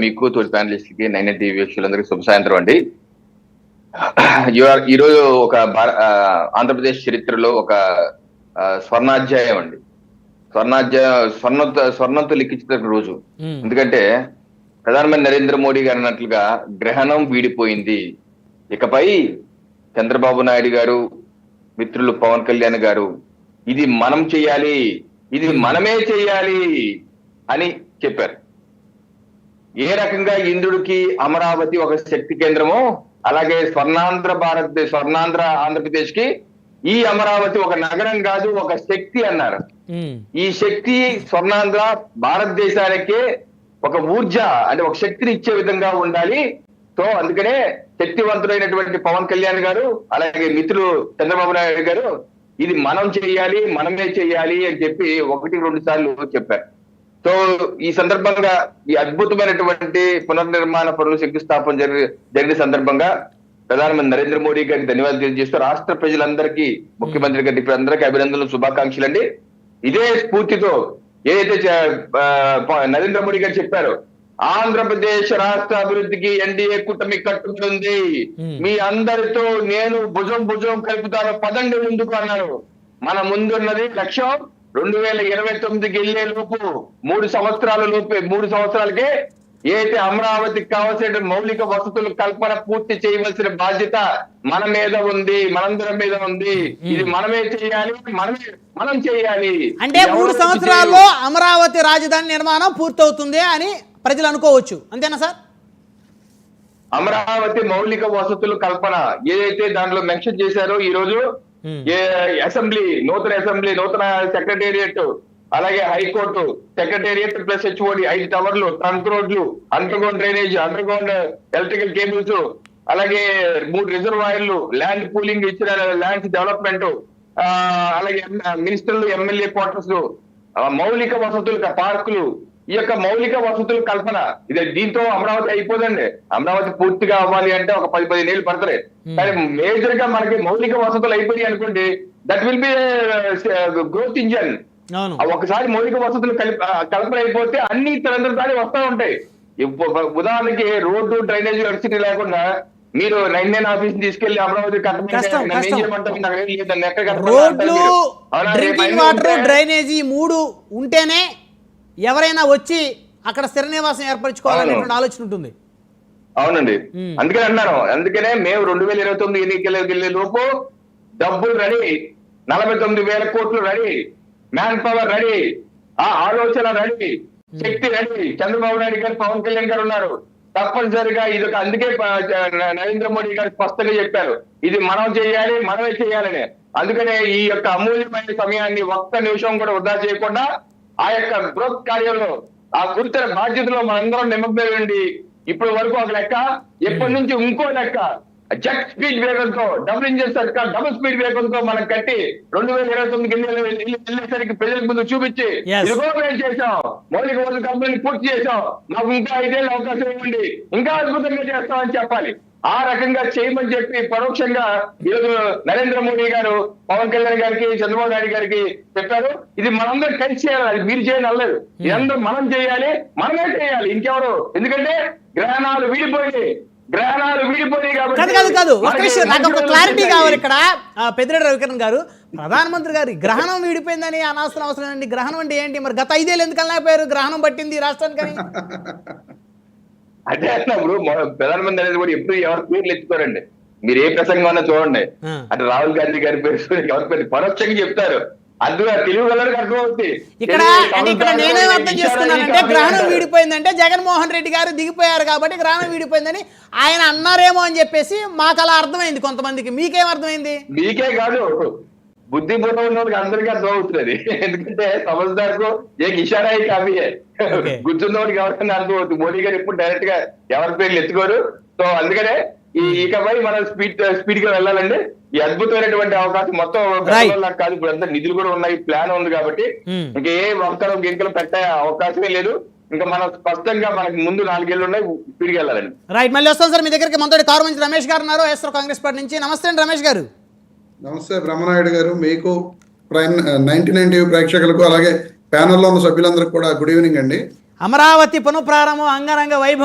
మీకు తోటి ప్యానలిస్ట్ కి 9 టీవీ వీక్షకులందరికీ శుభ సాయంత్రం అండి. ఈరోజు ఒక ఆంధ్రప్రదేశ్ చరిత్రలో ఒక స్వర్ణాధ్యాయం అండి. స్వర్ణంతో లిఖించిన రోజు. ఎందుకంటే ప్రధానమంత్రి నరేంద్ర మోడీ గారు అన్నట్లుగా గ్రహణం వీడిపోయింది. ఇకపై చంద్రబాబు నాయుడు గారు, మిత్రులు పవన్ కళ్యాణ్ గారు ఇది మనం చెయ్యాలి, ఇది మనమే చెయ్యాలి అని చెప్పారు. ఏ రకంగా ఇంద్రుడికి అమరావతి ఒక శక్తి కేంద్రమో అలాగే స్వర్ణాంధ్ర ఆంధ్రప్రదేశ్ కి ఈ అమరావతి ఒక నగరం కాదు, ఒక శక్తి అన్నారు. ఈ శక్తి స్వర్ణాంధ్ర భారతదేశానికే ఒక ఊర్జ అంటే ఒక శక్తిని ఇచ్చే విధంగా ఉండాలి. సో అందుకనే శక్తివంతుడైనటువంటి పవన్ కళ్యాణ్ గారు అలాగే మిత్రులు చంద్రబాబు నాయుడు గారు ఇది మనం చెయ్యాలి, మనమే చెయ్యాలి అని చెప్పి 1-2 సార్లు చెప్పారు. సో ఈ సందర్భంగా ఈ అద్భుతమైనటువంటి పునర్నిర్మాణ పనులు శంకుస్థాపన జరిగిన సందర్భంగా ప్రధానమంత్రి నరేంద్ర మోడీ గారికి ధన్యవాదాలు తెలియజేస్తూ రాష్ట్ర ప్రజలందరికీ, ముఖ్యమంత్రి గారికి అందరికీ అభినందనలు, శుభాకాంక్షలు అండి. ఇదే స్ఫూర్తితో ఏదైతే నరేంద్ర మోడీ గారు చెప్పారో ఆంధ్రప్రదేశ్ రాష్ట్ర అభివృద్ధికి ఎన్డీఏ కూటమి కట్టుబడి ఉంది, మీ అందరితో నేను భుజం కలుపుతాను, పదండి ముందుకు అన్నారు. మన ముందున్నది లక్ష్యం 2029కి వెళ్లే లోపు 3 సంవత్సరాలకే ఏదైతే అమరావతికి కావాల్సిన మౌలిక వసతుల కల్పన పూర్తి చేయవలసిన బాధ్యత మన మీద ఉంది, మనందరం మీద ఉంది. ఇది మనమే చేయాలి, మనం చేయాలి. అంటే 3 సంవత్సరాల్లో అమరావతి రాజధాని నిర్మాణం పూర్తవుతుంది అని ప్రజలు అనుకోవచ్చు, అంతేనా సార్? అమరావతి మౌలిక వసతుల కల్పన ఏదైతే దాంట్లో మెన్షన్ చేశారో ఈ రోజు నూతన సెక్రటేరియట్ అలాగే హైకోర్టు సెక్రటేరియట్ ప్లస్ హెచ్ఓడి 5 టవర్లు, ట్రంక్ రోడ్లు, under ground drainage, under ground electrical cables, అలాగే 3 రిజర్వాయర్లు, ల్యాండ్ పూలింగ్ ఇచ్చిన ల్యాండ్స్ డెవలప్మెంట్, అలాగే మినిస్టర్లు, ఎమ్మెల్యే క్వార్టర్స్, మౌలిక వసతులు, పార్కులు, ఈ యొక్క మౌలిక వసతుల కల్పన. దీంతో అమరావతి అయిపోదండి. అమరావతి పూర్తిగా అవ్వాలి అంటే ఒక 10-15 ఏళ్ళు పడతాయి. కానీ మేజర్ గా మనకి మౌలిక వసతులు అయిపోయి అనుకోండి, that will be growth engine. ఒకసారి మౌలిక వసతులు కల్పన అయిపోతే అన్ని తరంతరాలు వస్తూ ఉంటాయి. ఉదాహరణకి రోడ్డు, డ్రైనేజ్, ఎలక్ట్రిసిటీ లేకుండా మీరు 99 ఆఫీస్ తీసుకెళ్లి అమరావతి రోడ్లు, డ్రింకింగ్ వాటర్, డ్రైనేజీ 3 ఉంటేనే ఎవరైనా వచ్చి అక్కడ స్థిర నివాసం ఏర్పరచుకోవాలనేటువంటి ఆలోచన ఉంటుంది. అవునండి, అందుకనే అన్నాను. అందుకనే మేము 2029 ఎన్నికలకు వెళ్లే లోపు డబ్బులు రెడీ, 49,000 కోట్లు రెడీ, మ్యాన్ పవర్ రెడీ, ఆ ఆలోచన రెడీ, శక్తి రెడీ. చంద్రబాబు నాయుడు గారు, పవన్ కళ్యాణ్ గారు ఉన్నారు. తప్పనిసరిగా ఇది అందుకే నరేంద్ర మోడీ గారు స్పష్టంగా చెప్పారు, ఇది మనం చేయాలి, మనమే చేయాలని. అందుకనే ఈ యొక్క అమూల్యమైన సమయాన్ని ఒక్క నిమిషం కూడా వృధా చేయకుండా ఆ యొక్క బృహత్ కార్యంలో, ఆ గురుతర బాధ్యతలో మనందరం నిమగ్నమై ఉండి ఇప్పటి వరకు ఒక లెక్క, ఎప్పటి నుంచి ఇంకో లెక్క, జెట్ స్పీడ్ వేగంతో, డబుల్ ఇంజిన్ సర్కార్ డబుల్ స్పీడ్ వేగంతో మనం కట్టి 2029 వెళ్ళేసరికి ప్రజలకు ముందు చూపించి ఇదిగో మేము చేశాం, మౌలిక వసతుల కంపెనీని పూర్తి చేశాం, మాకు ఇంకా 5 ఏళ్ళు అవకాశం ఇవ్వండి, ఇంకా అద్భుతంగా చేస్తామని చెప్పాలి. ఆ రకంగా చేయమని చెప్పి పరోక్షంగా ఈరోజు నరేంద్ర మోడీ గారు పవన్ కళ్యాణ్ గారికి, చంద్రబాబు నాయుడు గారికి చెప్పారు, ఇది మనందరం కలిసి చేయాలి, అది మీరు చేయని అల్లదు, ఇదందరూ మనం చేయాలి, మనమే చేయాలి, ఇంకెవరు. ఎందుకంటే గ్రహణాలు వీడిపోయి కాదు ఒక విషయం నాకు ఒక క్లారిటీ కావాలి ఇక్కడ. పెద్దిరెడ్డి రవికిరణ్ గారు, ప్రధానమంత్రి గారు గ్రహణం వీడిపోయిందని అనాల్సిన అవసరం అండి. గ్రహణం అంటే ఏంటి? మరి గత 5 ఏళ్ళు ఎందుకు అనలేకపోయారు గ్రహణం పట్టింది రాష్ట్రానికి? అదే అన్నప్పుడు ప్రధానమంత్రి అనేది కూడా ఎప్పుడు ఎవరి పేర్లు ఎత్తుకోరండి. మీరు ఏ ప్రసంగం అన్నా చూడండి, అంటే రాహుల్ గాంధీ గారి పేరు ఎవరి పేరు పరోక్షంగా చెప్తారు. అందులో తెలుగు వాళ్ళకి అర్థమవుతుంది. ఇక్కడ నేనేం అర్థం చేసుకున్నానంటే గ్రహణం వీడిపోయిందంటే జగన్మోహన్ రెడ్డి గారు దిగిపోయారు కాబట్టి గ్రహణం వీడిపోయిందని ఆయన అన్నారేమో అని చెప్పేసి మాకు అలా అర్థమైంది కొంతమందికి. మీకేం అర్థమైంది? మీకే కాదు, బుద్ధిపూర్వం ఉన్న వాళ్ళకి అందరికీ అర్థం అవుతుంది. ఎందుకంటే సమజ్దార్కు ఏ ఇషారా కావ్యే గుర్తున్న వాడికి ఎవరికైనా అర్థం అవుతుంది. మోడీ గారు ఎప్పుడు డైరెక్ట్ గా ఎవరి పేర్లు ఎత్తుకోరు. సో అందుకనే ఇకపై మనం స్పీడ్ గా వెళ్ళాలండి. ఈ అద్భుతమైనటువంటి అవకాశం మొత్తం కాదు, ఇప్పుడు అంతా నిధులు కూడా ఉన్నాయి, ప్లాన్ ఉంది కాబట్టి ఇంకే వంకరం గింకలు పెట్టే అవకాశమే లేదు. ఇంకా మనం స్పష్టంగా మనకి ముందు 4 ఏళ్ళు ఉన్నాయి, స్పీడ్గా వెళ్ళాలండి. రైట్, మళ్ళీ వస్తాం సార్ మీ దగ్గరికి. మనతో కారుమంచి రమేష్ గారు ఉన్నారు, ఎస్ఆర్ కాంగ్రెస్ పార్టీ నుంచి. నమస్తే అండి రమేష్ గారు. నమస్తే బ్రహ్మనాయుడు గారు, మీకు 99 టీవీ ప్రేక్షకులకు అలాగే ప్యానెల్లో ఉన్న సభ్యులందరికీ కూడా గుడ్ ఈవినింగ్ అండి. అమరావతి పునఃప్రారంభం అంగరంగ వైభవం